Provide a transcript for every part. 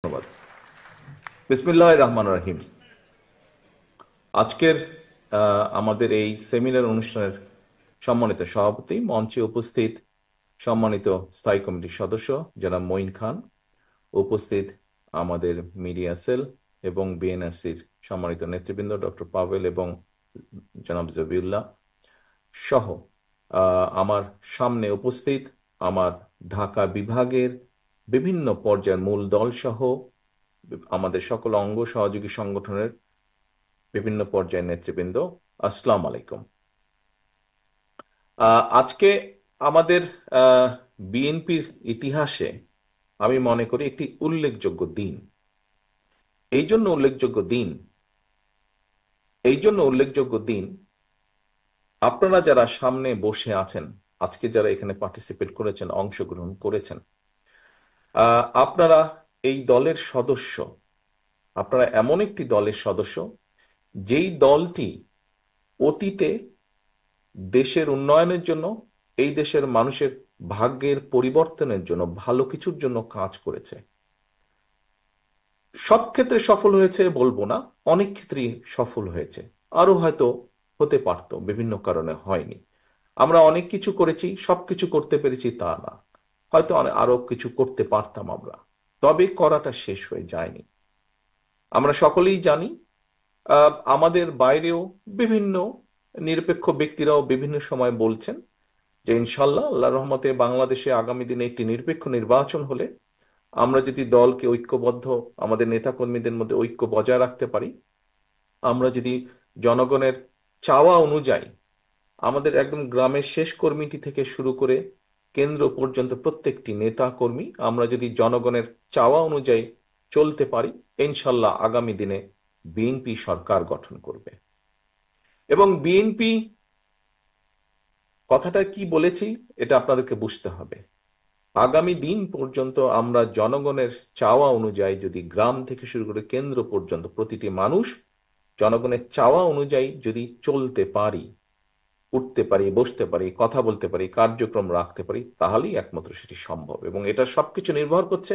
ধন্যবাদ। বিসমিল্লাহির রহমানির রহিম। আজকের আমাদের এই সেমিনার অনুষ্ঠানের সম্মানিত সভাপতি, মঞ্চে উপস্থিত সম্মানিত স্থায়ী কমিটির সদস্য জনাব মঈন খান, উপস্থিত আমাদের মিডিয়া সেল এবং বিএনআরসির সম্মানিত নেতৃবৃন্দ ডক্টর পাভেল এবং জনাব জবিউল্লাহ সহ আমার সামনে উপস্থিত আমার ঢাকা বিভাগের বিভিন্ন পর্যায়ের মূল দল সহ আমাদের সকল অঙ্গ সহযোগী সংগঠনের বিভিন্ন পর্যায়ের নেতৃবৃন্দ, আসসালামু আলাইকুম। আজকে আমাদের বিএনপির ইতিহাসে আমি মনে করি একটি উল্লেখযোগ্য দিন। এই জন্য উল্লেখযোগ্য দিন এই জন্য উল্লেখযোগ্য দিন আপনারা যারা সামনে বসে আছেন, আজকে যারা এখানে পার্টিসিপেট করেছেন, অংশগ্রহণ করেছেন, আপনারা এই দলের সদস্য। আপনারা এমন একটি দলের সদস্য যেই দলটি অতীতে দেশের উন্নয়নের জন্য, এই দেশের মানুষের ভাগ্যের পরিবর্তনের জন্য, ভালো কিছুর জন্য কাজ করেছে। সব ক্ষেত্রে সফল হয়েছে বলবো না, অনেক ক্ষেত্রেই সফল হয়েছে। আরো হয়তো হতে পারতো, বিভিন্ন কারণে হয়নি। আমরা অনেক কিছু করেছি, সবকিছু করতে পেরেছি তা না, হয়তো আরো কিছু করতে পারতাম আমরা, তবে করাটা শেষ হয়ে যায়নি। আমরা সকলেই জানি, আমাদের বাইরেও বিভিন্ন নিরপেক্ষ ব্যক্তিরাও বিভিন্ন সময় বলছেন যে ইনশাল্লাহ আল্লাহ রহমতে বাংলাদেশে আগামী দিনে একটি নিরপেক্ষ নির্বাচন হলে আমরা যদি দলকে ঐক্যবদ্ধ, আমাদের নেতাকর্মীদের মধ্যে ঐক্য বজায় রাখতে পারি, আমরা যদি জনগণের চাওয়া অনুযায়ী আমাদের একদম গ্রামের শেষ কর্মীটি থেকে শুরু করে কেন্দ্র পর্যন্ত প্রত্যেকটি নেতা কর্মী আমরা যদি জনগণের চাওয়া অনুযায়ী চলতে পারি, ইনশাল্লাহ আগামী দিনে বিএনপি সরকার গঠন করবে। এবং বিএনপি কথাটা কি বলেছি এটা আপনাদেরকে বুঝতে হবে। আগামী দিন পর্যন্ত আমরা জনগণের চাওয়া অনুযায়ী যদি গ্রাম থেকে শুরু করে কেন্দ্র পর্যন্ত প্রতিটি মানুষ জনগণের চাওয়া অনুযায়ী যদি চলতে পারি, উঠতে পারি, বসতে পারি, কথা বলতে পারি, কার্যক্রম রাখতে পারি, তাহলেই একমাত্র সেটি সম্ভব। এবং এটা সবকিছু নির্ভর করছে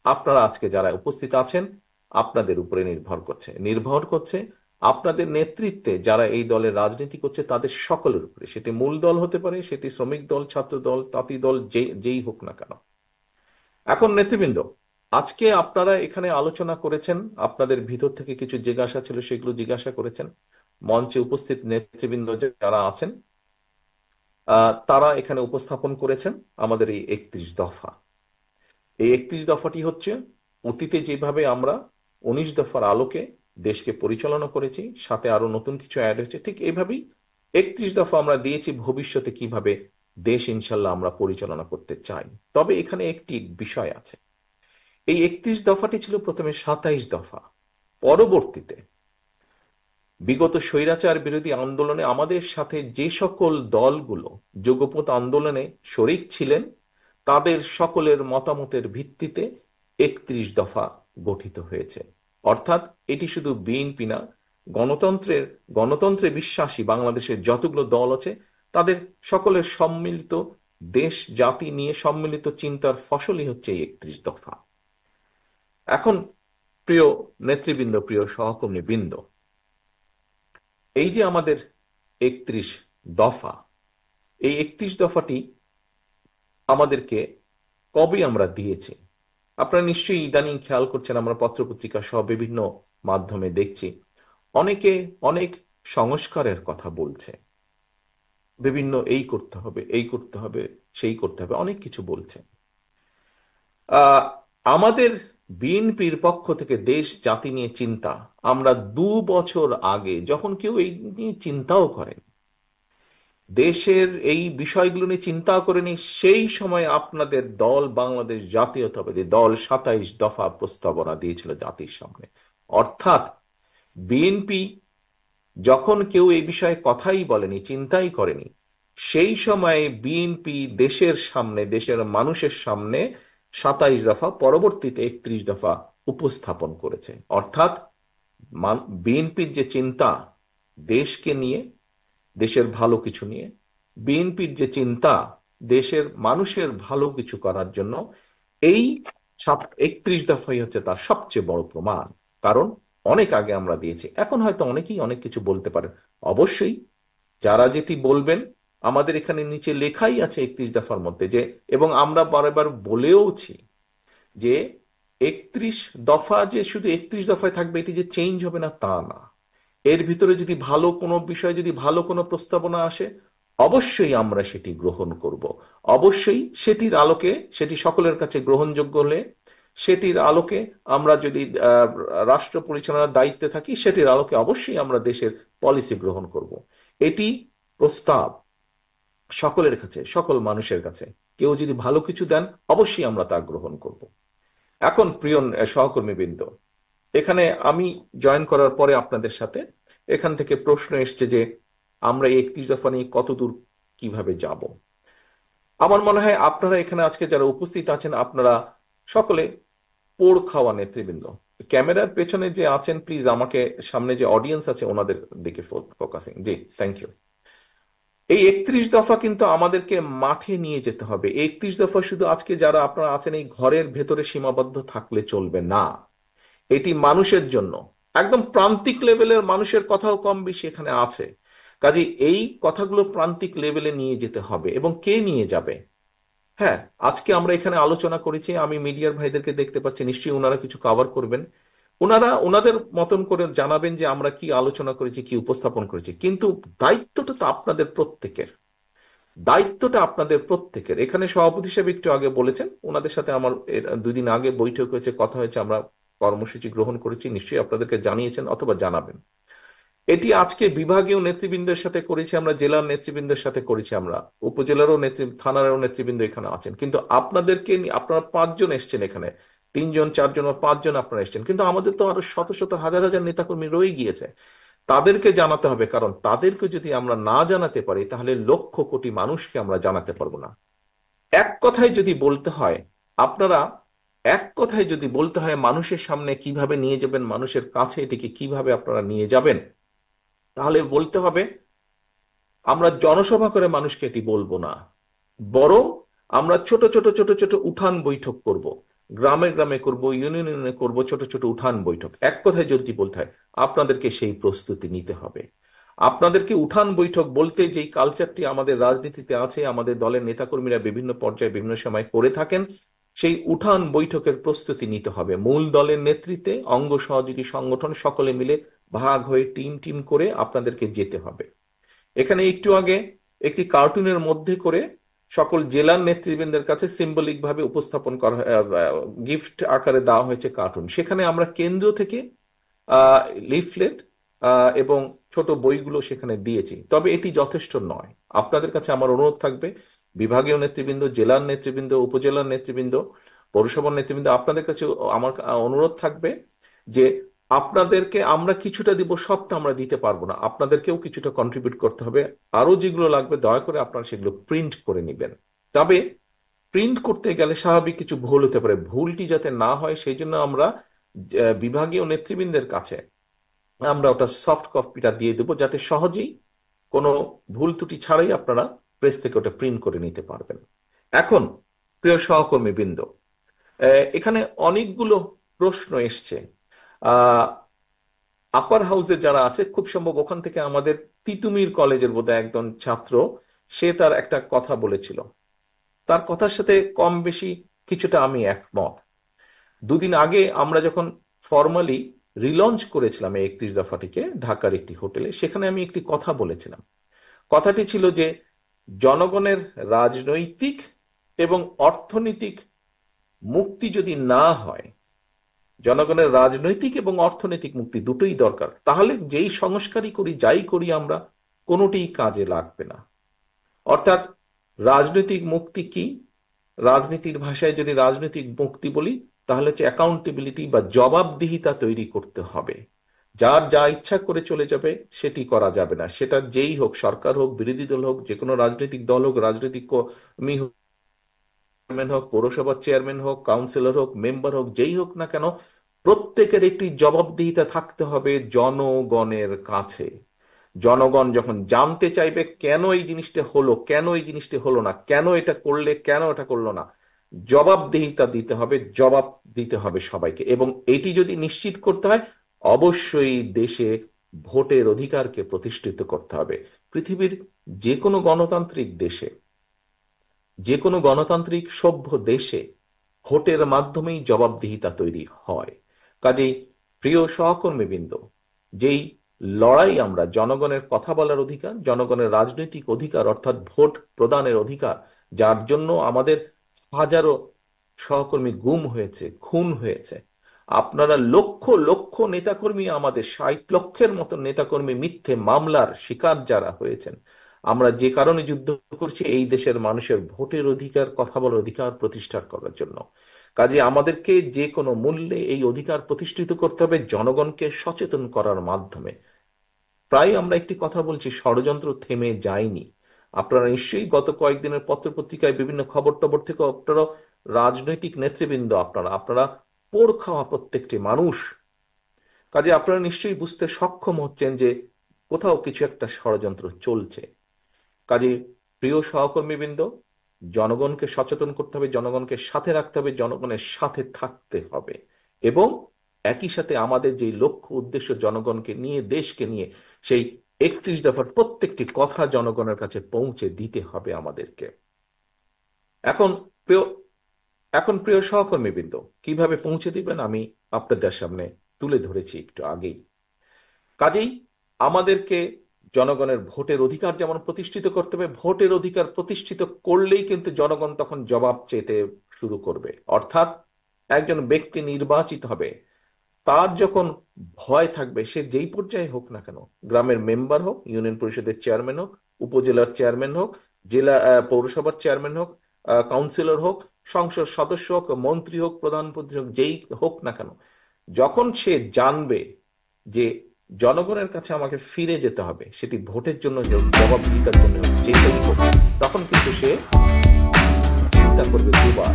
আপনারা আজকে যারা উপস্থিত আছেন আপনাদের উপরে নির্ভর করছে আপনাদের নেতৃত্বে যারা এই দলের রাজনীতি করছে তাদের সকলের উপরে। সেটি মূল দল হতে পারে, সেটি শ্রমিক দল, ছাত্র দল, তাঁতি দল, যেই হোক না কেন। এখন নেতৃবৃন্দ, আজকে আপনারা এখানে আলোচনা করেছেন, আপনাদের ভিতর থেকে কিছু জিজ্ঞাসা ছিল সেগুলো জিজ্ঞাসা করেছেন। মঞ্চে উপস্থিত নেতৃবৃন্দ যারা আছেন তারা এখানে উপস্থাপন করেছেন আমাদের এই 31 দফা। এই 31 দফাটি হচ্ছে অতীতে যেভাবে আমরা 19 দফার আলোকে দেশকে পরিচালনা করেছি, সাথে আরো নতুন কিছু অ্যাড হয়েছে, ঠিক এইভাবেই 31 দফা আমরা দিয়েছি ভবিষ্যতে কিভাবে দেশ ইনশাল্লাহ আমরা পরিচালনা করতে চাই। তবে এখানে একটি বিষয় আছে, এই 31 দফাটি ছিল প্রথমে 27 দফা। পরবর্তীতে বিগত স্বৈরাচার বিরোধী আন্দোলনে আমাদের সাথে যে সকল দলগুলো যুগপৎ আন্দোলনে শরিক ছিলেন তাদের সকলের মতামতের ভিত্তিতে 31 দফা গঠিত হয়েছে। অর্থাৎ এটি শুধু বিএনপি না, গণতন্ত্রে বিশ্বাসী বাংলাদেশের যতগুলো দল আছে তাদের সকলের সম্মিলিত দেশ জাতি নিয়ে সম্মিলিত চিন্তার ফসলই হচ্ছে এই 31 দফা। এখন প্রিয় নেতৃবৃন্দ, প্রিয় সহকর্মী বৃন্দ, এই যে আমাদের 31 দফা, এই 31 দফাটি আমাদেরকে কবে আমরা দিয়েছি আপনারা নিশ্চয়ই ইদানিং খেয়াল করছেন। আমরা পত্রপত্রিকা সহ বিভিন্ন মাধ্যমে দেখছি অনেকে অনেক সংস্কারের কথা বলছে, বিভিন্ন এই করতে হবে, এই করতে হবে, সেই করতে হবে, অনেক কিছু বলছে। আহ আমাদের বিএনপির পক্ষ থেকে দেশ জাতি নিয়ে চিন্তা, আমরা 2 বছর আগে যখন কেউ এই নিয়ে চিন্তাও করেন, দেশের এই বিষয়গুলো নিয়ে চিন্তা করেনি, সেই সময় আপনাদের দল বাংলাদেশ জাতীয়তাবাদী দল 27 দফা প্রস্তাবনা দিয়েছিল জাতির সামনে। অর্থাৎ বিএনপি যখন কেউ এই বিষয়ে কথাই বলেনি, চিন্তাই করেনি, সেই সময় বিএনপি দেশের সামনে, দেশের মানুষের সামনে 27 দফা, পরবর্তীতে 31 দফা উপস্থাপন করেছে। অর্থাৎ বিএনপির যে চিন্তা দেশকে নিয়ে, দেশের ভালো কিছু নিয়ে, বিএনপির যে চিন্তা দেশের মানুষের ভালো কিছু করার জন্য, এই 31 দফাই হচ্ছে তার সবচেয়ে বড় প্রমাণ। কারণ অনেক আগে আমরা দিয়েছি, এখন হয়তো অনেকেই অনেক কিছু বলতে পারেন। অবশ্যই যারা যেটি বলবেন, আমাদের এখানে নিচে লেখাই আছে 31 দফার মধ্যে যে, এবং আমরা বারবার বলেওছি যে 31 দফা যে শুধু 31 দফায় থাকবে, এটি যে চেঞ্জ হবে না তা না। এর ভিতরে যদি ভালো কোনো বিষয়, যদি ভালো কোনো প্রস্তাবনা আসে, অবশ্যই আমরা সেটি গ্রহণ করব। অবশ্যই সেটির আলোকে, সেটি সকলের কাছে গ্রহণযোগ্য হলে, সেটির আলোকে আমরা যদি রাষ্ট্র পরিচালনার দায়িত্বে থাকি, সেটির আলোকে অবশ্যই আমরা দেশের পলিসি গ্রহণ করব। এটি প্রস্তাব সকলের কাছে, সকল মানুষের কাছে। কেউ যদি ভালো কিছু দেন, অবশ্যই আমরা তা গ্রহণ করব। এখন প্রিয় সহকর্মীবৃন্দ, এখানে আমি জয়েন করার পরে আপনাদের সাথে এখান থেকে প্রশ্ন এসছে যে আমরা এই 31 দফা নিয়ে কতদূর কিভাবে যাব। আমার মনে হয় আপনারা এখানে আজকে যারা উপস্থিত আছেন, আপনারা সকলে পোড় খাওয়া নেতৃবৃন্দ। ক্যামেরার পেছনে যে আছেন, প্লিজ আমাকে, সামনে যে অডিয়েন্স আছে ওনাদের দিকে ফোকাসিং। G, thank you. এই 31 দফা কিন্তু আমাদেরকে মাঠে নিয়ে যেতে হবে। 31 দফা শুধু আজকে যারা আপনারা আছেন এই ঘরের ভেতরে সীমাবদ্ধ থাকলে চলবে না। এটি মানুষের জন্য, একদম প্রান্তিক লেভেলের মানুষের কথাও কম বেশি এখানে আছে। কাজে এই কথাগুলো প্রান্তিক লেভেলে নিয়ে যেতে হবে। এবং কে নিয়ে যাবে? হ্যাঁ, আজকে আমরা এখানে আলোচনা করেছি, আমি মিডিয়ার ভাইদেরকে দেখতে পাচ্ছি, নিশ্চয়ই ওনারা কিছু কভার করবেন। ওনারা ওনাদের মতন করে জানাবেন যে আমরা কি আলোচনা করেছি, কি উপস্থাপন করেছি। কিন্তু দায়িত্বটা তো আপনাদের প্রত্যেকের। দায়িত্বটা আপনাদের প্রত্যেকের। এখানে সভাপতি হিসেবে একটু আগে বলেছেন, ওনাদের সাথে আমার দুদিন আগে বৈঠক হয়েছে, কথা হয়েছে, আমরা কর্মসূচি গ্রহণ করেছি, নিশ্চয়ই আপনাদেরকে জানিয়েছেন অথবা জানাবেন। এটি আজকে বিভাগীয় নেতৃবৃন্দের সাথে করেছি আমরা, জেলার নেতৃবৃন্দের সাথে করেছি আমরা, উপজেলারও থানারও নেতৃবৃন্দ এখানে আছেন। কিন্তু আপনাদেরকে আপনারা 5 জন এসছেন এখানে, 3 জন 4 জন বা 5 জন আপনারা এসছেন, কিন্তু আমাদের তো আরো শত শত হাজার হাজার নেতাকর্মী রয়ে গিয়েছে। তাদেরকে জানাতে হবে, কারণ তাদেরকে যদি আমরা না জানাতে পারি, তাহলে লক্ষ কোটি মানুষকে আমরা জানাতে পারবো না। এক কথায় যদি বলতে হয়, আপনারা, এক কথায় যদি বলতে হয় মানুষের সামনে কিভাবে নিয়ে যাবেন, মানুষের কাছে এটিকে কিভাবে আপনারা নিয়ে যাবেন, তাহলে বলতে হবে আমরা জনসভা করে মানুষকে এটি বলবো না, বরং আমরা ছোট ছোট ছোট ছোট উঠান বৈঠক করব। গ্রামে গ্রামে করব, ইউনিয়নে ইউনিয়নে করব, ছোট ছোট উঠান বৈঠক। এক কথায় যদি বলতে হয়, আপনাদেরকে সেই প্রস্তুতি নিতে হবে। আপনাদেরকে উঠান বৈঠক বলতে যেই কালচারটি আমাদের রাজনীতিতে আছে, আমাদের দলের নেতাকর্মীরা বিভিন্ন পর্যায়ে বিভিন্ন সময় করে থাকেন, সেই উঠান বৈঠকের প্রস্তুতি নিতে হবে। মূল দলের নেতৃত্বে অঙ্গ সহযোগী সংগঠন সকলে মিলে ভাগ হয়ে টিম টিম করে আপনাদেরকে যেতে হবে। এখানে একটু আগে একটি কার্টুনের মধ্যে করে সকল জেলার নেতৃবৃন্দের কাছে সিম্বলিক ভাবে উপস্থাপন করা, গিফট আকারে দেওয়া হয়েছে কার্টুন। সেখানে আমরা কেন্দ্র থেকে লিফলেট এবং ছোট বইগুলো সেখানে দিয়েছি। তবে এটি যথেষ্ট নয়। আপনাদের কাছে আমার অনুরোধ থাকবে, বিভাগীয় নেতৃবৃন্দ, জেলার নেতৃবৃন্দ, উপজেলার নেতৃবৃন্দ, পৌরসভার নেতৃবৃন্দ, আপনাদের কাছে আমার অনুরোধ থাকবে যে আপনাদেরকে আমরা কিছুটা দিব, সবটা আমরা দিতে পারবো না, আপনাদেরকেও কিছুটা কন্ট্রিবিউট করতে হবে। আরো যেগুলো লাগবে দয়া করে আপনারা সেগুলো প্রিন্ট করে নেবেন। তবে প্রিন্ট করতে গেলে স্বাভাবিক কিছু ভুল হতে পারে, ভুলটি যাতে না হয় সেই জন্য আমরা বিভাগীয় নেতৃবৃন্দের কাছে আমরা ওটা সফট কপিটা দিয়ে দেবো, যাতে সহজেই কোনো ভুল ত্রুটি ছাড়াই আপনারা প্রেস থেকে ওটা প্রিন্ট করে নিতে পারবেন। এখন প্রিয় সহকর্মী বৃন্দ, এখানে অনেকগুলো প্রশ্ন এসছে। আহ আপার হাউসে যারা আছে, খুব সম্ভব ওখান থেকে আমাদের তিতুমির কলেজের বোধহয় একজন ছাত্র, সে তার একটা কথা বলেছিল। তার কথার সাথে কম বেশি কিছুটা আমি একমত। দুদিন আগে আমরা যখন ফর্মালি রিলঞ্চ করেছিলাম এই 31 দফাটিকে ঢাকার একটি হোটেলে, সেখানে আমি একটি কথা বলেছিলাম। কথাটি ছিল যে জনগণের রাজনৈতিক এবং অর্থনৈতিক মুক্তি যদি না হয়, জনগণের রাজনৈতিক এবং অর্থনৈতিক মুক্তি দুটোই দরকার, তাহলে যেই সংস্কারই করি, যাই করি আমরা, কোনোটিই কাজে লাগবে না। অর্থাৎ রাজনৈতিক মুক্তি কি? রাজনীতির ভাষায় যদি রাজনৈতিক মুক্তি বলি, তাহলে হচ্ছে অ্যাকাউন্টেবিলিটি বা জবাবদিহিতা তৈরি করতে হবে। যার যা ইচ্ছা করে চলে যাবে সেটি করা যাবে না। সেটা যেই হোক, সরকার হোক, বিরোধী দল হোক, যে কোনো রাজনৈতিক দল হোক, রাজনৈতিক কর্মী হোক, চেয়ারম্যান হোক, পৌরসভার চেয়ারম্যান হোক, কাউন্সিলর হোক, মেম্বার হোক, যেই হোক না কেন, প্রত্যেকের একটি জবাবদিহিতা থাকতে হবে জনগণের কাছে। জনগণ যখন জানতে চাইবে কেন এই জিনিসটা হলো, কেন এই জিনিসটা হলো না, কেন এটা করলে, কেন এটা করলো না, জবাবদিহিতা দিতে হবে, জবাব দিতে হবে সবাইকে। এবং এটি যদি নিশ্চিত করতে হয়, অবশ্যই দেশে ভোটের অধিকারকে প্রতিষ্ঠিত করতে হবে। পৃথিবীর যে কোনো গণতান্ত্রিক দেশে, যে কোনো গণতান্ত্রিক সভ্য দেশে ভোটের মাধ্যমেই জবাবদিহিতা তৈরি হয়। কাজেই প্রিয় সহকর্মীবৃন্দ, যেই লড়াই আমরা জনগণের কথা বলার অধিকার, জনগণের রাজনৈতিক অধিকার অর্থাৎ ভোট প্রদানের অধিকার, যার জন্য আমাদের হাজারো সহকর্মী গুম হয়েছে, খুন হয়েছে, আপনারা লক্ষ লক্ষ নেতাকর্মী, আমাদের 60 লক্ষের মতো নেতাকর্মী মিথ্যে মামলার শিকার যারা হয়েছেন, আমরা যে কারণে যুদ্ধ করছি এই দেশের মানুষের ভোটের অধিকার, কথা বলার অধিকার প্রতিষ্ঠা করার জন্য। কাজে আমাদেরকে যে কোনো মূল্যে এই অধিকার প্রতিষ্ঠিত করতে হবে জনগণকে সচেতন করার মাধ্যমে। প্রায় আমরা একটি কথা বলছি, ষড়যন্ত্র থেমে যায়নি। আপনারা নিশ্চয়ই গত কয়েকদিনের পত্রপত্রিকায় বিভিন্ন খবর টবর থেকে আপনারা, রাজনৈতিক নেতৃবৃন্দ, আপনারা আপনারা পোড় খাওয়া প্রত্যেকটি মানুষ, কাজে আপনারা নিশ্চয়ই বুঝতে সক্ষম হচ্ছেন যে কোথাও কিছু একটা ষড়যন্ত্র চলছে। কাজে প্রিয় সহকর্মীবৃন্দ, জনগণকে সচেতন করতে হবে, জনগণকে সাথে রাখতে হবে, জনগণের সাথে থাকতে হবে, এবং একই সাথে আমাদের যে লক্ষ্য উদ্দেশ্য জনগণকে নিয়ে, দেশকে নিয়ে, সেই 31 দফার প্রত্যেকটি কথা জনগণের কাছে পৌঁছে দিতে হবে আমাদেরকে। এখন প্রিয় এখন প্রিয় সহকর্মীবৃন্দ, কিভাবে পৌঁছে দিবেন আমি আপনাদের সামনে তুলে ধরেছি একটু আগেই। কাজেই আমাদেরকে জনগণের ভোটের অধিকার যেমন প্রতিষ্ঠিত করতে হবে, ভোটের অধিকার প্রতিষ্ঠিত করলেই কিন্তু জনগণ তখন জবাব চেতে শুরু করবে। অর্থাৎ একজন ব্যক্তি নির্বাচিত হবে, তার যখন ভয় থাকবে, সে যেই পর্যায়ে হোক না কেন, গ্রামের মেম্বার হোক, ইউনিয়ন পরিষদের চেয়ারম্যান হোক, উপজেলার চেয়ারম্যান হোক, জেলা পৌরসভার চেয়ারম্যান হোক, কাউন্সিলর হোক, সংসদ সদস্য হোক, মন্ত্রী হোক, প্রধানমন্ত্রী হোক, যেই হোক না কেন, যখন সে জানবে যে জনগণের কাছে আমাকে ফিরে যেতে হবে, সেটি ভোটের জন্য হোক, জবাবদিহিতার জন্য হোক, যেটাই হোক, তখন কিন্তু সে চিন্তা করবে দুবার।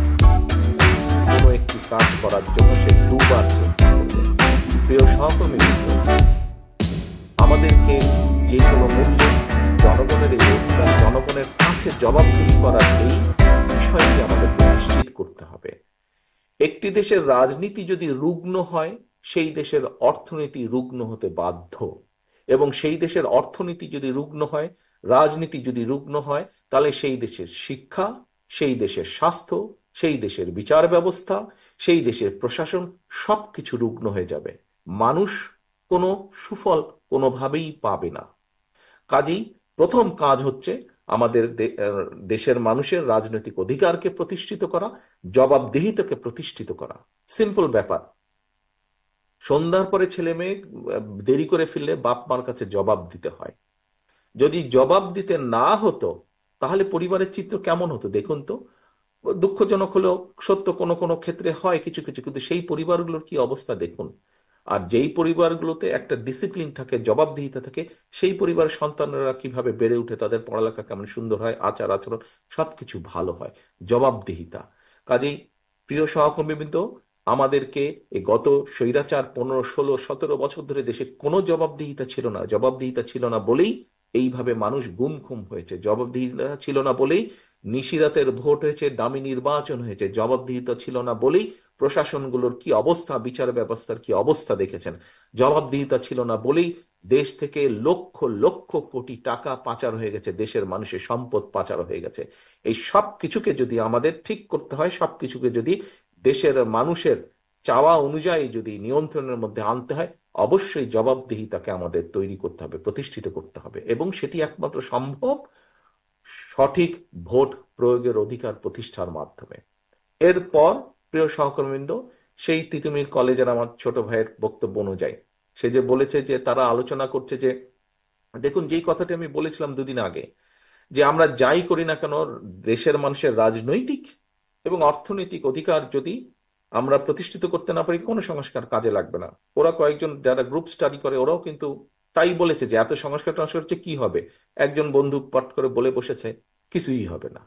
কোনো একটি কাজ করার জন্য সে দুবার চিন্তা করবে। প্রিয় সহকর্মী, আমাদেরকে যে কোনো মূল্যে জনগণের এই অধিকার, জনগণের কাছে জবাবদিহি করার এই বিষয়টি আমাদেরকে নিশ্চিত করতে হবে। একটি দেশের রাজনীতি যদি রুগ্ন হয়, সেই দেশের অর্থনীতি রুগ্ন হতে বাধ্য। এবং সেই দেশের অর্থনীতি যদি রুগ্ন হয়, রাজনীতি যদি রুগ্ন হয়, তাহলে সেই দেশের শিক্ষা, সেই দেশের স্বাস্থ্য, সেই দেশের বিচার ব্যবস্থা, সেই দেশের প্রশাসন সবকিছু রুগ্ন হয়ে যাবে। মানুষ কোনো সুফল কোনোভাবেই পাবে না। কাজেই প্রথম কাজ হচ্ছে আমাদের দেশের মানুষের রাজনৈতিক অধিকারকে প্রতিষ্ঠিত করা, জবাবদিহিতাকে প্রতিষ্ঠিত করা। সিম্পল ব্যাপার। সন্ধ্যার পরে ছেলে মেয়ে দেরি করে ফিরলে বাপ মার কাছে জবাব দিতে হয়। যদি জবাব দিতে না হতো, তাহলে পরিবারের চিত্র কেমন হতো দেখুন তো। দুঃখজনক হলেও সত্য, কোনো কোনো ক্ষেত্রে হয় কিছু কিছু, কিন্তু সেই পরিবারগুলোর কি অবস্থা দেখুন। আর যেই পরিবারগুলোতে একটা ডিসিপ্লিন থাকে, জবাবদিহিতা থাকে, সেই পরিবারের সন্তানরা কিভাবে বেড়ে উঠে, তাদের পড়ালেখা কেমন সুন্দর হয়, আচার আচরণ সবকিছু ভালো হয়, জবাবদিহিতা। কাজেই প্রিয় সহকর্মীবৃন্দ, আমাদেরকে এই গত স্বৈরাচার 15, 16, 17 বছর ধরে দেশে কোনো জবাবদিহিতা ছিল না। জবাবদিহিতা ছিল না বলেই এইভাবে মানুষ গুম খুম হয়েছে। জবাবদিহিতা ছিল না বলেই নিশিরাতের ভোট হয়েছে, দামি নির্বাচন হয়েছে। জবাবদিহিতা ছিল না বলেই প্রশাসনগুলোর কি অবস্থা, বিচার ব্যবস্থার কি অবস্থা দেখেছেন। জবাবদিহিতা ছিল না বলেই দেশ থেকে লক্ষ লক্ষ কোটি টাকা পাচার হয়ে গেছে, দেশের মানুষের সম্পদ পাচার হয়ে গেছে। এই সব কিছুকে যদি আমাদের ঠিক করতে হয়, সবকিছুকে যদি দেশের মানুষের চাওয়া অনুযায়ী যদি নিয়ন্ত্রণের মধ্যে আনতে হয়, অবশ্যই জবাবদিহিতাকে আমাদের তৈরি করতে হবে, প্রতিষ্ঠিত করতে হবে। এবং সেটি একমাত্র সম্ভব সঠিক ভোট প্রয়োগের অধিকার প্রতিষ্ঠার মাধ্যমে। এরপর প্রিয় সহকর্মীবৃন্দ, সেই তিতুমির কলেজের আমার ছোট ভাইয়ের বক্তব্য অনুযায়ী সে যে বলেছে যে তারা আলোচনা করছে যে, দেখুন যেই কথাটি আমি বলেছিলাম দুদিন আগে, যে আমরা যাই করি না কেন, দেশের মানুষের রাজনৈতিক এবং অর্থনৈতিক অধিকার যদি আমরা প্রতিষ্ঠিত করতে না পারি, কোনো সংস্কার কাজে লাগবে না। ওরা কয়েকজন যারা গ্রুপ স্টাডি করে, ওরাও কিন্তু তাই বলেছে যে এত সংস্কার টংস্কার হচ্ছে কি হবে। একজন বন্ধু পাঠ করে বলে বসেছে, কিছুই হবে না।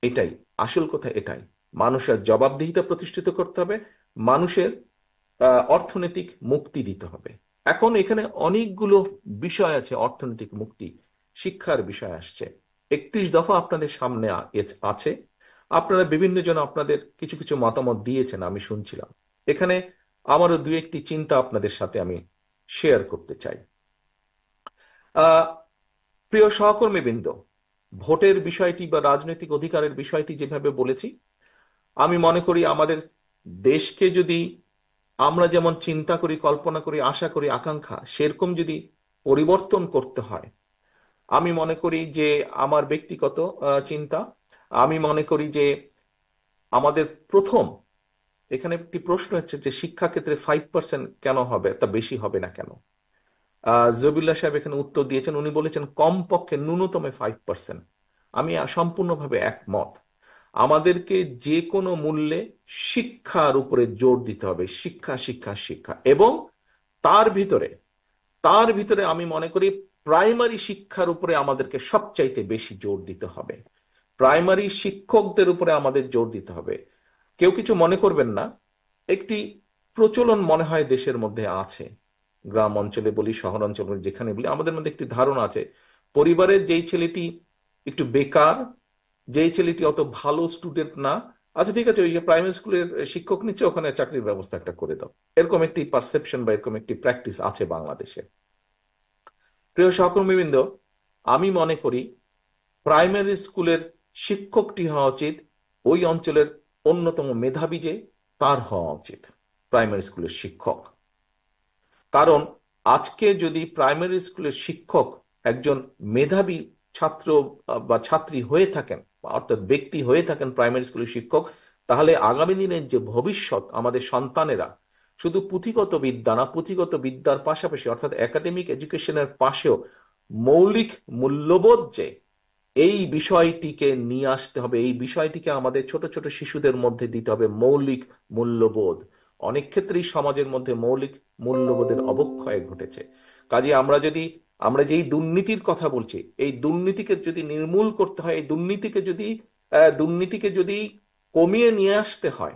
এটাই আসল কথা, এটাই মানুষের জবাবদিহিতা প্রতিষ্ঠিত করতে হবে, মানুষের অর্থনৈতিক মুক্তি দিতে হবে। এখন এখানে অনেকগুলো বিষয় আছে, অর্থনৈতিক মুক্তি, শিক্ষার বিষয় আসছে। 31 দফা আপনাদের সামনে আছে। আপনারা বিভিন্ন জন আপনাদের কিছু কিছু মতামত দিয়েছেন, আমি শুনছিলাম। এখানে আমারও দু একটি চিন্তা আপনাদের সাথে আমি শেয়ার করতে চাই। আহ প্রিয় সহকর্মীবৃন্দ, ভোটের বিষয়টি বা রাজনৈতিক অধিকারের বিষয়টি যেভাবে বলেছি, আমি মনে করি আমাদের দেশকে যদি আমরা যেমন চিন্তা করি, কল্পনা করি, আশা করি, আকাঙ্ক্ষা সেরকম যদি পরিবর্তন করতে হয়, আমি মনে করি যে আমার ব্যক্তিগত চিন্তা, আমি মনে করি যে আমাদের প্রথম এখানে একটি প্রশ্ন হচ্ছে যে শিক্ষাক্ষেত্রে 5% কেন হবে, তা বেশি হবে না কেন? জবিল্লা সাহেব এখানে উত্তর দিয়েছেন, উনি বলেছেন কমপক্ষে ন্যূনতম 5%। আমি সম্পূর্ণভাবে একমত। আমাদেরকে যে কোনো মূল্যে শিক্ষার উপরে জোর দিতে হবে, শিক্ষা শিক্ষা শিক্ষা। এবং তার ভিতরে তার ভিতরে আমি মনে করি প্রাইমারি শিক্ষার উপরে আমাদেরকে সবচাইতে বেশি জোর দিতে হবে। প্রাইমারি শিক্ষকদের উপরে আমাদের জোর দিতে হবে। কেউ কিছু মনে করবেন না, একটি প্রচলন মনে হয় দেশের মধ্যে আছে, গ্রাম অঞ্চলে বলি, শহর অঞ্চলে বলি, যেখানে বলি, আমাদের মধ্যে একটি ধারণা আছে পরিবারের যেই ছেলেটি একটু বেকার, যেই ছেলেটি অত ভালো স্টুডেন্ট না, আচ্ছা ঠিক আছে, ওই যে প্রাইমারি স্কুলের শিক্ষক নিচ্ছে, ওখানে চাকরির ব্যবস্থা একটা করে দাও। এরকম একটি পারসেপশন বা এরকম একটি প্র্যাকটিস আছে বাংলাদেশে। প্রিয় সহকর্মীবৃন্দ, আমি মনে করি প্রাইমারি স্কুলের শিক্ষকটি হওয়া উচিত ওই অঞ্চলের অন্যতম মেধাবী, যে তার হওয়া উচিত প্রাইমারি স্কুলের শিক্ষক। কারণ আজকে যদি প্রাইমারি স্কুলের শিক্ষক একজন মেধাবী ছাত্র বা ছাত্রী হয়ে থাকেন, অর্থাৎ ব্যক্তি হয়ে থাকেন প্রাইমারি স্কুলের শিক্ষক, তাহলে আগামী দিনের যে ভবিষ্যৎ আমাদের সন্তানেরা শুধু পুঁথিগত বিদ্যা না, পুঁথিগত বিদ্যার পাশাপাশি অর্থাৎ একাডেমিক এডুকেশনের পাশেও মৌলিক মূল্যবোধ, যে এই বিষয়টিকে নিয়ে আসতে হবে, এই বিষয়টিকে আমাদের ছোট ছোট শিশুদের মধ্যে দিতে হবে, মৌলিক মূল্যবোধ। অনেক ক্ষেত্রেই সমাজের মধ্যে মৌলিক মূল্যবোধের অবক্ষয় ঘটেছে। কাজে আমরা যেই দুর্নীতির কথা বলছি, এই দুর্নীতিকে যদি নির্মূল করতে হয়, এই দুর্নীতিকে যদি কমিয়ে নিয়ে আসতে হয়,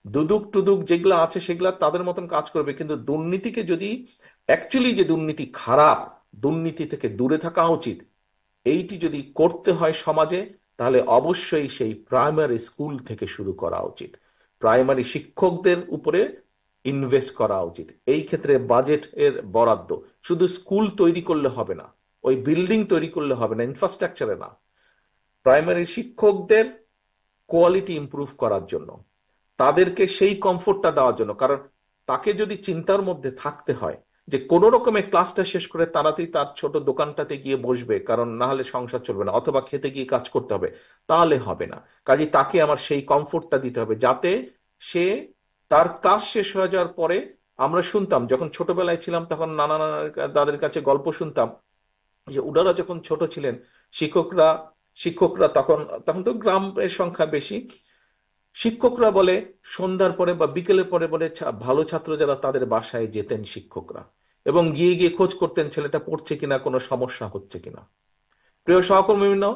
দুদুক টুদুক যেগুলো আছে সেগুলা তাদের মতন কাজ করবে, কিন্তু দুর্নীতিকে যদি, অ্যাকচুয়ালি যে দুর্নীতি খারাপ, দুর্নীতি থেকে দূরে থাকা উচিত, এইটি যদি করতে হয় সমাজে, তাহলে অবশ্যই সেই প্রাইমারি স্কুল থেকে শুরু করা উচিত। প্রাইমারি শিক্ষকদের উপরে ইনভেস্ট করা উচিত। এই ক্ষেত্রে বাজেট এর বরাদ্দ শুধু স্কুল তৈরি করলে হবে না, ওই বিল্ডিং তৈরি করলে হবে না, ইনফ্রাস্ট্রাকচারে না, প্রাইমারি শিক্ষকদের কোয়ালিটি ইমপ্রুভ করার জন্য, তাদেরকে সেই কমফোর্টটা দেওয়ার জন্য। কারণ তাকে যদি চিন্তার মধ্যে থাকতে হয় যে কোন রকমের ক্লাসটা শেষ করে তাড়াতাড়ি তার ছোট দোকানটাতে গিয়ে বসবে, কারণ না হলে সংসার চলবে না, অথবা খেতে গিয়ে কাজ করতে হবে, তাহলে হবে না। কাজে তাকে আমার সেই কমফোর্টটা দিতে হবে, যাতে সে তার ক্লাস শেষ হয়ে যাওয়ার পরে, আমরা শুনতাম যখন ছোটবেলায় ছিলাম তখন নানা নানা দাদের কাছে গল্প শুনতাম যে ওনারা যখন ছোট ছিলেন, শিক্ষকরা শিক্ষকরা তখন তখন তো গ্রামের সংখ্যা বেশি, শিক্ষকরা বলে সন্ধ্যার পরে বা বিকেলের পরে বলে ভালো ছাত্র যারা তাদের বাসায় যেতেন শিক্ষকরা, এবং গিয়ে গিয়ে খোঁজ করতেন ছেলেটা পড়ছে কিনা, কোনো সমস্যা হচ্ছে কিনা। প্রিয় সহকর্মীবৃন্দ,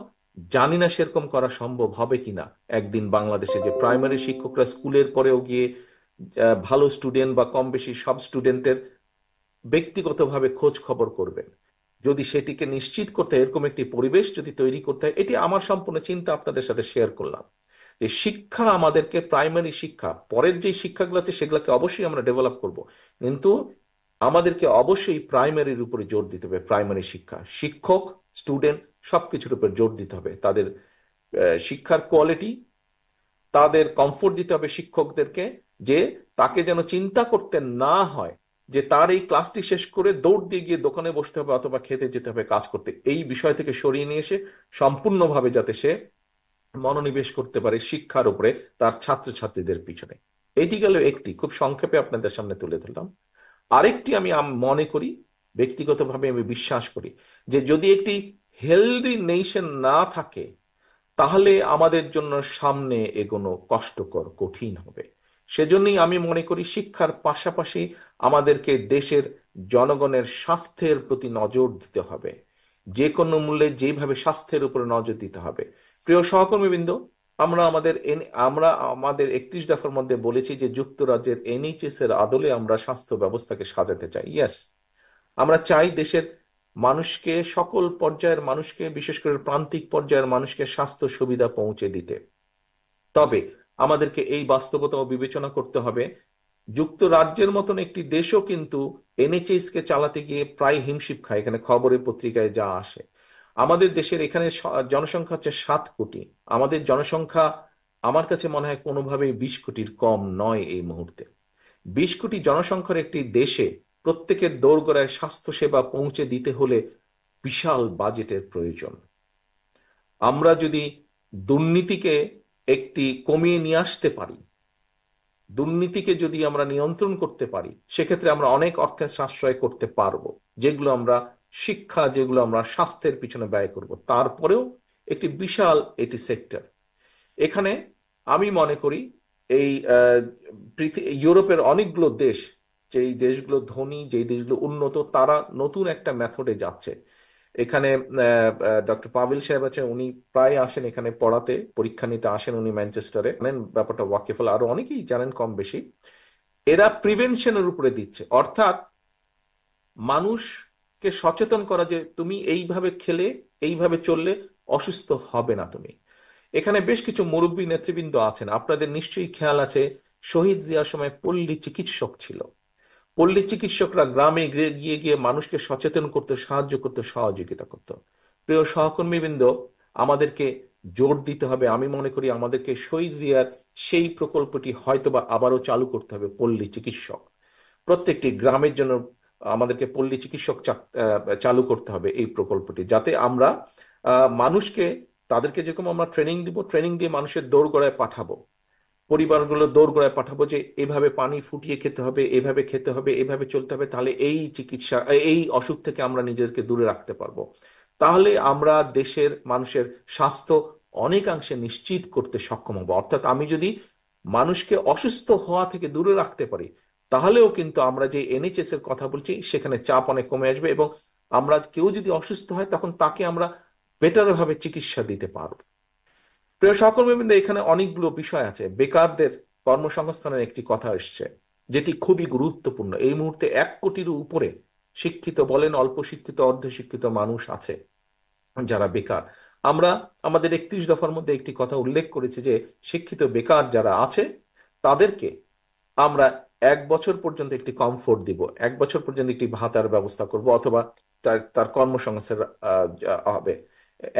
জানি না সেরকম করা সম্ভব হবে কিনা একদিন বাংলাদেশে, যে প্রাইমারি শিক্ষকরা স্কুলের পরেও গিয়ে ভালো স্টুডেন্ট বা কম বেশি সব স্টুডেন্টের ব্যক্তিগতভাবে খোঁজ খবর করবেন। যদি সেটিকে নিশ্চিত করতে হয়, এরকম একটি পরিবেশ যদি তৈরি করতে হয়, এটি আমার সম্পূর্ণ চিন্তা আপনাদের সাথে শেয়ার করলাম। যে শিক্ষা আমাদেরকে, প্রাইমারি শিক্ষা, পরের যে শিক্ষাগুলো আছে সেগুলোকে অবশ্যই আমরা ডেভেলপ করব, কিন্তু আমাদেরকে অবশ্যই প্রাইমারির উপরে জোর দিতে হবে। প্রাইমারি শিক্ষা, শিক্ষক, স্টুডেন্ট সবকিছুর উপর জোর দিতে হবে। তাদের শিক্ষার কোয়ালিটি, তাদের কমফোর্ট দিতে হবে শিক্ষকদেরকে, যে তাকে যেন চিন্তা করতে না হয় যে তার এই ক্লাসটি শেষ করে দৌড় দিয়ে গিয়ে দোকানে বসতে হবে অথবা খেতে যেতে হবে, কাজ করতে। এই বিষয় থেকে সরিয়ে নিয়ে এসে সম্পূর্ণভাবে যাতে সে মনোনিবেশ করতে পারে শিক্ষার উপরে, তার ছাত্রছাত্রীদের পিছনে। এটি গেল একটি, খুব সংক্ষেপে আপনাদের সামনে তুলে ধরলাম। আরেকটি আমি মনে করি, ব্যক্তিগতভাবে আমি বিশ্বাস করি, যে যদি একটি হেলদি নেশন না থাকে, তাহলে আমাদের জন্য সামনে এগোনো কষ্টকর, কঠিন হবে। সেজন্যই আমি মনে করি শিক্ষার পাশাপাশি আমাদেরকে দেশের জনগণের স্বাস্থ্যের প্রতি নজর দিতে হবে। যে কোনো মূল্যে যেভাবে স্বাস্থ্যের উপরে নজর দিতে হবে। প্রিয় সহকর্মীবৃন্দ, আমরা আমাদের 31 দফার মধ্যে বলেছি যে যুক্তরাজ্যের এনএইচএস এর আদলে আমরা স্বাস্থ্য ব্যবস্থাকে সাজাতে চাই। ইয়েস, আমরা চাই দেশের মানুষকে, সকল পর্যায়ের মানুষকে, বিশেষ করে প্রান্তিক পর্যায়ের মানুষকে স্বাস্থ্য সুবিধা পৌঁছে দিতে। তবে আমাদেরকে এই বাস্তবতাও বিবেচনা করতে হবে, যুক্তরাজ্যের মতন একটি দেশও কিন্তু এনএচএস কে চালাতে গিয়ে প্রায় হিমশিম খায়। এখানে খবরের পত্রিকায় যা আসে, আমাদের দেশের এখানে জনসংখ্যা হচ্ছে 7 কোটি। আমাদের জনসংখ্যা আমার কাছে মনে হয় কোনোভাবেই 20 কোটির কম নয় এই মুহূর্তে। 20 কোটি জনসংখ্যার একটি দেশে প্রত্যেকের দোরগোড়ায় স্বাস্থ্যসেবা পৌঁছে দিতে হলে বিশাল বাজেটের প্রয়োজন। আমরা যদি দুর্নীতিকে একটি কমিয়ে নিয়ে আসতে পারি, দুর্নীতিকে যদি আমরা নিয়ন্ত্রণ করতে পারি, সেক্ষেত্রে আমরা অনেক অর্থের সাশ্রয় করতে পারবো, যেগুলো আমরা শিক্ষা, যেগুলো আমরা স্বাস্থ্যের পিছনে ব্যয় করব। তারপরেও একটি বিশাল এটি সেক্টর এখানে। আমি মনে করি এই ইউরোপের অনেকগুলো দেশ, যেই দেশগুলো ধনী, যেই দেশগুলো উন্নত, তারা নতুন একটা মেথডে যাচ্ছে। এখানে ডক্টর পাভেল সাহেব আছে, উনি প্রায় আসেন এখানে পড়াতে, পরীক্ষা নিতে আসেন উনি ম্যানচেস্টারে, জানেন ব্যাপারটা ওয়াকিফল, আরো অনেকেই জানেন কম বেশি। এরা প্রিভেনশনের উপরে দিচ্ছে, অর্থাৎ মানুষকে সচেতন করা যে তুমি এইভাবে খেলে, এইভাবে চললে অসুস্থ হবে না তুমি। এখানে বেশ কিছু মুরব্বী নেতৃবৃন্দ আছেন, আপনাদের নিশ্চয়ই খেয়াল আছে, শহীদ জিয়ার সময় পল্লী চিকিৎসক ছিল। পল্লী চিকিৎসকরা গ্রামে গিয়ে গিয়ে মানুষকে সচেতন করতে সাহায্য করতে, সহযোগিতা করত। প্রিয় সহকর্মীবৃন্দ, আমাদেরকে জোর দিতে হবে, আমি মনে করি আমাদেরকে শহীদ জিয়ার সেই প্রকল্পটি হয়তোবা আবারও চালু করতে হবে। পল্লী চিকিৎসক প্রত্যেকটি গ্রামের জন্য আমাদেরকে পল্লী চিকিৎসক চালু করতে হবে এই প্রকল্পটি, যাতে আমরা মানুষকে, তাদেরকে যেরকম আমরা ট্রেনিং দিব, ট্রেনিং দিয়ে মানুষের দোরগোড়ায় পাঠাবো, পরিবারগুলো দোরগোড়ায় পাঠাবো যে এভাবে পানি ফুটিয়ে খেতে হবে, এভাবে খেতে হবে, এভাবে চলতে হবে, তাহলে এই চিকিৎসা, এই অসুখ থেকে আমরা নিজেদেরকে দূরে রাখতে পারবো। তাহলে আমরা দেশের মানুষের স্বাস্থ্য অনেকাংশে নিশ্চিত করতে সক্ষম হব। অর্থাৎ আমি যদি মানুষকে অসুস্থ হওয়া থেকে দূরে রাখতে পারি, তাহলেও কিন্তু আমরা যে এনএইচএস এর কথা বলছি সেখানে চাপ অনেক কমে আসবে, এবং আমরা কেউ যদি অসুস্থ হয় তখন তাকে আমরা বেটার ভাবে চিকিৎসা দিতে পারবো। প্রিয় সহকর্মীবৃন্দ, এখানে অনেকগুলো বিষয় আছে। বেকারদের কর্মসংস্থানের একটি কথা এসছে, যেটি খুবই গুরুত্বপূর্ণ। এই মুহূর্তে 1 কোটির উপরে শিক্ষিত বলেন, অল্প শিক্ষিত, অর্ধশিক্ষিত মানুষ আছে যারা বেকার। আমরা আমাদের 31 দফার মধ্যে একটি কথা উল্লেখ করেছি যে শিক্ষিত বেকার যারা আছে তাদেরকে আমরা 1 বছর পর্যন্ত একটি কমফোর্ট দিব, 1 বছর পর্যন্ত একটি ভাতার ব্যবস্থা করব, অথবা তার তার কর্মসংস্থান হবে।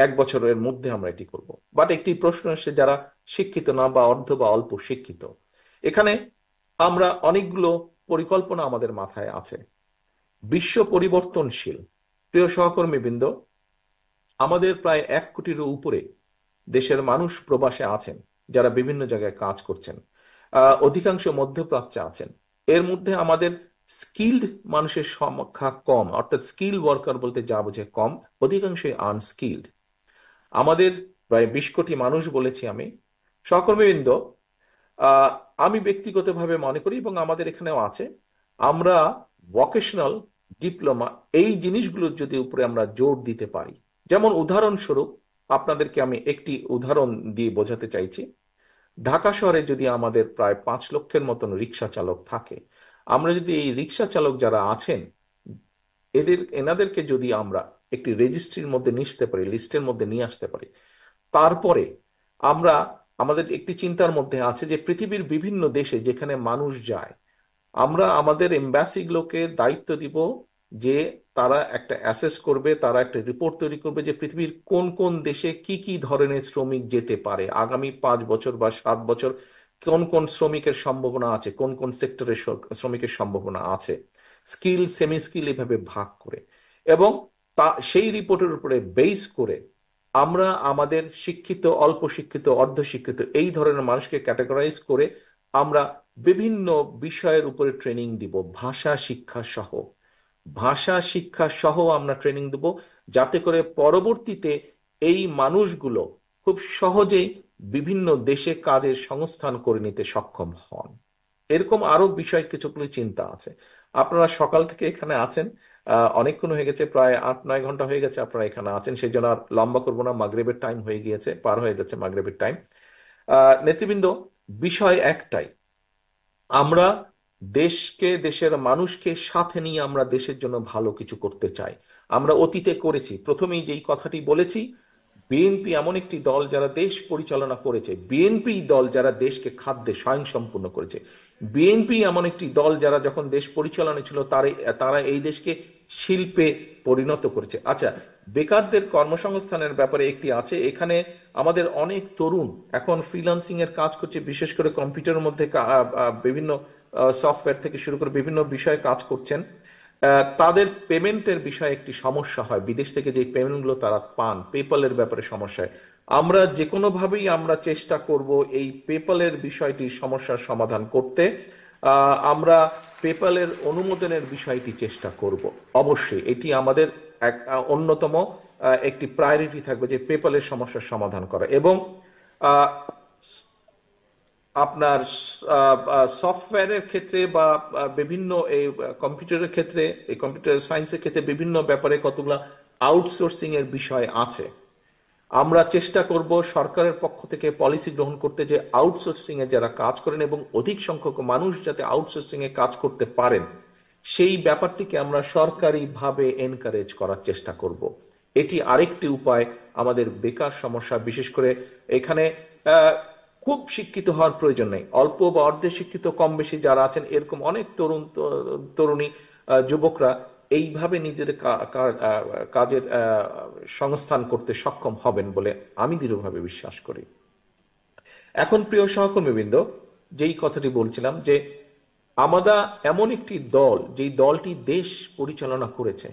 1 বছরের মধ্যে আমরা এটি করব। বাট একটি প্রশ্ন এসে, যারা শিক্ষিত না বা অর্ধ বা অল্প শিক্ষিত, এখানে আমরা অনেকগুলো পরিকল্পনা আমাদের মাথায় আছে। বিশ্ব পরিবর্তনশীল। প্রিয় সহকর্মীবৃন্দ, আমাদের প্রায় 1 কোটির উপরে দেশের মানুষ প্রবাসে আছেন, যারা বিভিন্ন জায়গায় কাজ করছেন। অধিকাংশ মধ্যপ্রাচ্যে আছেন। এর মধ্যে আমাদের স্কিল্ড মানুষের সংখ্যা কম, অর্থাৎ স্কিল ওয়ার্কার বলতে যা বোঝে কম, অধিকাংশই আনস্কিল্ড। আমাদের প্রায় 20 কোটি মানুষ বলেছি আমি। সহকর্মীবৃন্দ, আহ, আমি ব্যক্তিগতভাবে মনে করি, এবং আমাদের এখানেও আছে, আমরা ভোকেশনাল ডিপ্লোমা, এই জিনিসগুলোর যদি উপরে আমরা জোর দিতে পারি। যেমন উদাহরণস্বরূপ আপনাদেরকে আমি একটি উদাহরণ দিয়ে বোঝাতে চাইছি। ঢাকা শহরে যদি আমাদের প্রায় 5 লক্ষের মতন রিক্সা চালক থাকে, আমরা যদি এই রিক্সা চালক যারা আছেন এনাদেরকে যদি আমরা একটি রেজিস্ট্রির মধ্যে নিতে পারি, লিস্টের মধ্যে নিয়ে আসতে পারি, তারপরে আমরা, আমাদের একটি চিন্তার মধ্যে আছে যে পৃথিবীর বিভিন্ন দেশে যেখানে মানুষ যায়, আমরা আমাদের এম্বাসিগুলোকে দায়িত্ব দিব যে তারা একটা অ্যাসেস করবে, তারা একটা রিপোর্ট তৈরি করবে যে পৃথিবীর কোন কোন দেশে কি কি ধরনের শ্রমিক যেতে পারে আগামী 5 বছর বা 7 বছর, কোন কোন শ্রমিকের সম্ভাবনা আছে, কোন কোন সেক্টরের শ্রমিকের সম্ভাবনা আছে, স্কিল, সেমি স্কিল, এভাবে ভাগ করে। এবং সেই রিপোর্টের উপরে বেস করে আমরা আমাদের শিক্ষিত, অল্প শিক্ষিত, অর্ধশিক্ষিত, এই ধরনের মানুষকে ক্যাটেগরাইজ করে আমরা বিভিন্ন বিষয়ের উপরে ট্রেনিং দিব, ভাষা শিক্ষা সহ। ভাষা শিক্ষা সহ আমরা ট্রেনিং দেব, যাতে করে পরবর্তীতে এই মানুষগুলো খুব সহজেই বিভিন্ন দেশে কাজের সংস্থান করে নিতে সক্ষম হন। এরকম আরো বিষয় কিছুগুলো চিন্তা আছে। আপনারা সকাল থেকে এখানে আছেন, অনেকক্ষণ হয়ে গেছে, প্রায় 8-9 ঘন্টা হয়ে গেছে আপনারা এখানে আছেন, সেই জন্য আর লম্বা করবো না, মাগরিবের টাইম হয়ে গিয়েছে, পার হয়ে যাচ্ছে মাগরিবের টাইম। নেতৃবৃন্দ, বিষয় একটাই, আমরা দেশকে, দেশের মানুষকে সাথে নিয়ে আমরা দেশের জন্য ভালো কিছু করতে চাই। আমরা অতীতে করেছি, প্রথমেই যেই কথাটি বলেছি, বিএনপি এমন একটি দল যারা দেশ পরিচালনা করেছে, বিএনপি দল যারা দেশকে খাদ্যে স্বয়ংসম্পূর্ণ করেছে, বিএনপি এমন একটি দল যারা যখন দেশ পরিচালনা ছিল তারা এই দেশকে শিল্পে পরিণত করেছে। আচ্ছা, বেকারদের কর্মসংস্থানের ব্যাপারে একটি আছে, এখানে আমাদের অনেক তরুণ এখন ফ্রিল্যান্সিং এর কাজ করছে, বিশেষ করে কম্পিউটারের মধ্যে বিভিন্ন সফটওয়্যার থেকে শুরু করে বিভিন্ন বিষয়ে কাজ করছেন। তাদের পেমেন্টের বিষয়ে একটি সমস্যা হয়, বিদেশ থেকে যে পেমেন্টগুলো তারা পান পেপ্যালের ব্যাপারে সমস্যা হয়। আমরা যে কোনো ভাবেই আমরা চেষ্টা করব এই পেপ্যালের বিষয়টি সমস্যার সমাধান করতে। আমরা পেপ্যালের অনুমোদনের বিষয়টি চেষ্টা করব। অবশ্যই এটি আমাদের এক অন্যতম একটি প্রায়োরিটি থাকবে, যে পেপ্যালের সমস্যার সমাধান করা। এবং আহ, আপনার সফটওয়্যারের ক্ষেত্রে বা বিভিন্ন এই কম্পিউটারের ক্ষেত্রে, এই কম্পিউটার সায়েন্সের ক্ষেত্রে বিভিন্ন ব্যাপারে কতগুলো আউটসোর্সিং এর বিষয় আছে। আমরা চেষ্টা করব সরকারের পক্ষ থেকে পলিসি গ্রহণ করতে, যে আউটসোর্সিং এ যারা কাজ করেন এবং অধিক সংখ্যক মানুষ যাতে আউটসোর্সিং এ কাজ করতে পারেন, সেই ব্যাপারটিকে আমরা সরকারিভাবে এনকারেজ করার চেষ্টা করব। এটি আরেকটি উপায় আমাদের বেকার সমস্যা, বিশেষ করে এখানে খুব শিক্ষিত হওয়ার প্রয়োজন নেই, অল্প বা অর্ধে শিক্ষিত কম বেশি যারা আছেন, এরকম অনেক তরুণী যুবকরা এইভাবে নিজের কাজের সংস্থান করতে সক্ষম হবেন বলে আমি দৃঢ়ভাবে বিশ্বাস করি। এখন প্রিয় সহকর্মীবৃন্দ, যেই কথাটি বলছিলাম, যে আমরা এমন একটি দল, যেই দলটি দেশ পরিচালনা করেছে।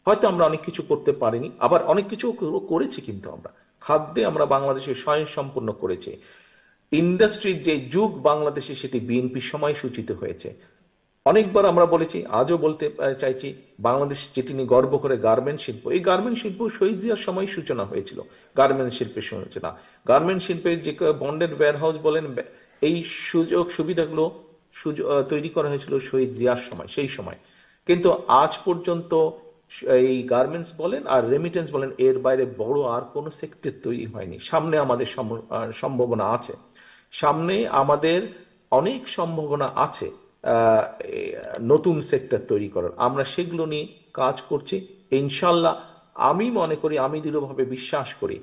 হয়তো আমরা অনেক কিছু করতে পারিনি, আবার অনেক কিছু করেছি, কিন্তু আমরা খাদ্যে আমরা বাংলাদেশে স্বয়ংসম্পূর্ণ করেছি। ইন্ডাস্ট্রির যে যুগ বাংলাদেশে, সেটি বিএনপির সময় সূচিত হয়েছে। অনেকবার আমরা বলেছি, আজও বলতে চাইছি, বাংলাদেশ যেটি নিয়ে গর্ব করে গার্মেন্ট শিল্প, এই গার্মেন্ট শিল্প শহীদ জিয়ার সময় সূচনা হয়েছিল। গার্মেন্ট শিল্পের সূচনা, গার্মেন্ট শিল্পের যে বন্ডেড ওয়্যারহাউস বলেন, এই সুযোগ সুবিধাগুলো তৈরি করা হয়েছিল শহীদ জিয়ার সময়, সেই সময়। কিন্তু আজ পর্যন্ত এই গার্মেন্টস বলেন আর রেমিটেন্স বলেন, এর বাইরে বড় আর কোনো সেক্টর তৈরি হয়নি। সামনে আমাদের সম্ভাবনা আছে, সামনে আমাদের অনেক সম্ভাবনা আছে নতুন সেক্টর তৈরি করার। আমরা সেগুলো নিয়ে কাজ করছি ইনশাল্লাহ। আমি মনে করি, আমি দৃঢ়ভাবে বিশ্বাস করি,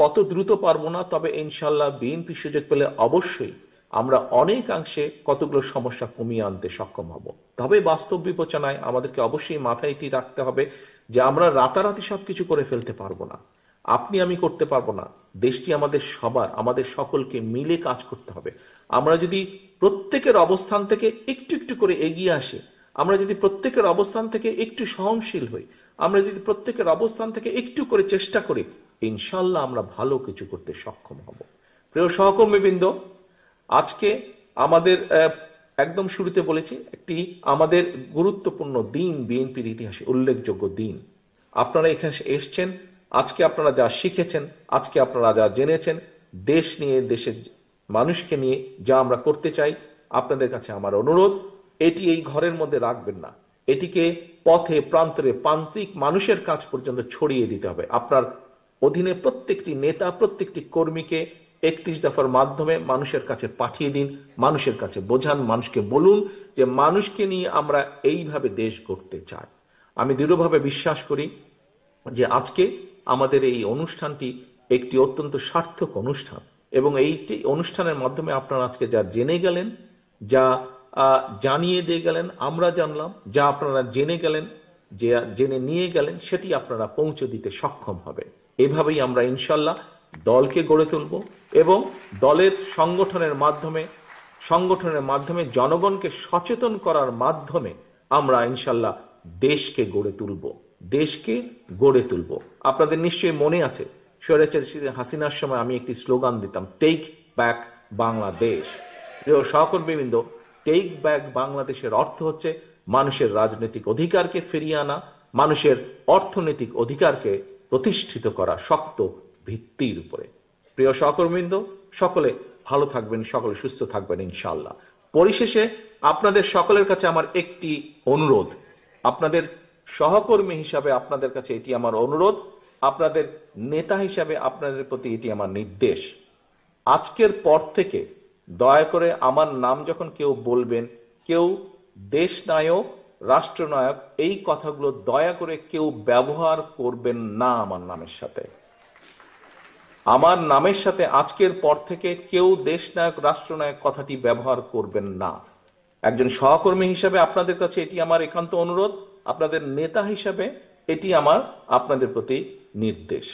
কত দ্রুত পারবো না, তবে ইনশাল্লাহ বিএনপি সুযোগ পেলে অবশ্যই আমরা অনেকাংশে কতগুলো সমস্যা কমিয়ে আনতে সক্ষম হব। তবে বাস্তব বিবেচনায় আমাদেরকে অবশ্যই মাথায় এটি রাখতে হবে যে আমরা রাতারাতি সবকিছু করে ফেলতে পারবো না, আপনি আমি করতে পারবো না। দেশটি আমাদের সবার, আমাদের সকলকে মিলে কাজ করতে হবে। আমরা যদি প্রত্যেকের অবস্থান থেকে একটু একটু করে এগিয়ে আসি, আমরা যদি প্রত্যেকের অবস্থান থেকে একটু সহনশীল হই, আমরা যদি প্রত্যেকের অবস্থান থেকে একটু করে চেষ্টা করি, ইনশাল্লাহ আমরা ভালো কিছু করতে সক্ষম হব। প্রিয় সহকর্মীবৃন্দ, আজকে আমাদের একদম শুরুতে বলেছি, একটি আমাদের গুরুত্বপূর্ণ দিন, বিএনপির ইতিহাসে উল্লেখযোগ্য দিন। আপনারা এখানে এসছেন, আজকে আপনারা যা শিখেছেন, আজকে আপনারা যা জেনেছেন, দেশ নিয়ে, দেশের মানুষকে নিয়ে যা আমরা করতে চাই, আপনাদের কাছে আমার অনুরোধ, এটি এই ঘরের মধ্যে রাখবেন না, এটিকে পথে প্রান্তরে প্রান্তিক মানুষের কাছ পর্যন্ত ছড়িয়ে দিতে হবে। আপনার অধীনে প্রত্যেকটি নেতা, প্রত্যেকটি কর্মীকে 31 দফার মাধ্যমে মানুষের কাছে পাঠিয়ে দিন, মানুষের কাছে বোঝান, মানুষকে বলুন যে মানুষকে নিয়ে আমরা এইভাবে দেশ গড়তে চাই। আমি দৃঢ়ভাবে বিশ্বাস করি যে আজকে আমাদের এই অনুষ্ঠানটি একটি অত্যন্ত সার্থক অনুষ্ঠান, এবং এইটি অনুষ্ঠানের মাধ্যমে আপনারা আজকে যা জেনে গেলেন, যা জানিয়ে দিয়ে গেলেন, আমরা জানলাম, যা আপনারা জেনে গেলেন, যে জেনে নিয়ে গেলেন, সেটি আপনারা পৌঁছে দিতে সক্ষম হবে। এভাবেই আমরা ইনশাল্লাহ দলকে গড়ে তুলব, এবং দলের সংগঠনের মাধ্যমে জনগণকে সচেতন করার মাধ্যমে আমরা ইনশাল্লাহ দেশকে গড়ে তুলব, দেশকে গড়ে তুলব। আপনাদের নিশ্চয়ই মনে আছে, স্বৈরাচারী হাসিনার সময় আমি একটি স্লোগান দিতাম, টেক ব্যাক বাংলাদেশ। প্রিয় সহকর্মীবৃন্দ, টেক ব্যাক বাংলাদেশের অর্থ হচ্ছে মানুষের রাজনৈতিক অধিকারকে ফিরিয়ে আনা, মানুষের অর্থনৈতিক অধিকারকে প্রতিষ্ঠিত করা শক্ত ভিত্তির উপরে। প্রিয় সহকর্মীবৃন্দ, সকলে ভালো থাকবেন, সকলে সুস্থ থাকবেন ইনশাআল্লাহ। পরিশেষে আপনাদের সকলের কাছে আমার একটি অনুরোধ, আপনাদের সহকর্মী হিসাবে আপনাদের কাছে এটি আমার অনুরোধ, আপনাদের নেতা হিসাবে আপনাদের প্রতি এটি আমার নির্দেশ। আজকের পর থেকে দয়া করে আমার নাম যখন কেউ বলবেন, কেউ দেশ নায়ক, রাষ্ট্রনায়ক, এই কথাগুলো দয়া করে কেউ ব্যবহার করবেন না আমার নামের সাথে। আমার নামের সাথে আজকের পর থেকে কেউ দেশনায়ক রাষ্ট্রনায়ক কথাটি ব্যবহার করবেন না। একজন সহকর্মী হিসেবে আপনাদের কাছে এটি আমার একান্ত অনুরোধ, আপনাদের নেতা হিসেবে এটি আমার আপনাদের প্রতি নির্দেশ।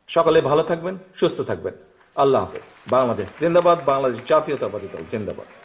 সকলে ভালো থাকবেন, সুস্থ থাকবেন। আল্লাহ হাফেজ। বাংলাদেশ জিন্দাবাদ, বাংলাদেশ জাতীয়তাবাদী দল জিন্দাবাদ।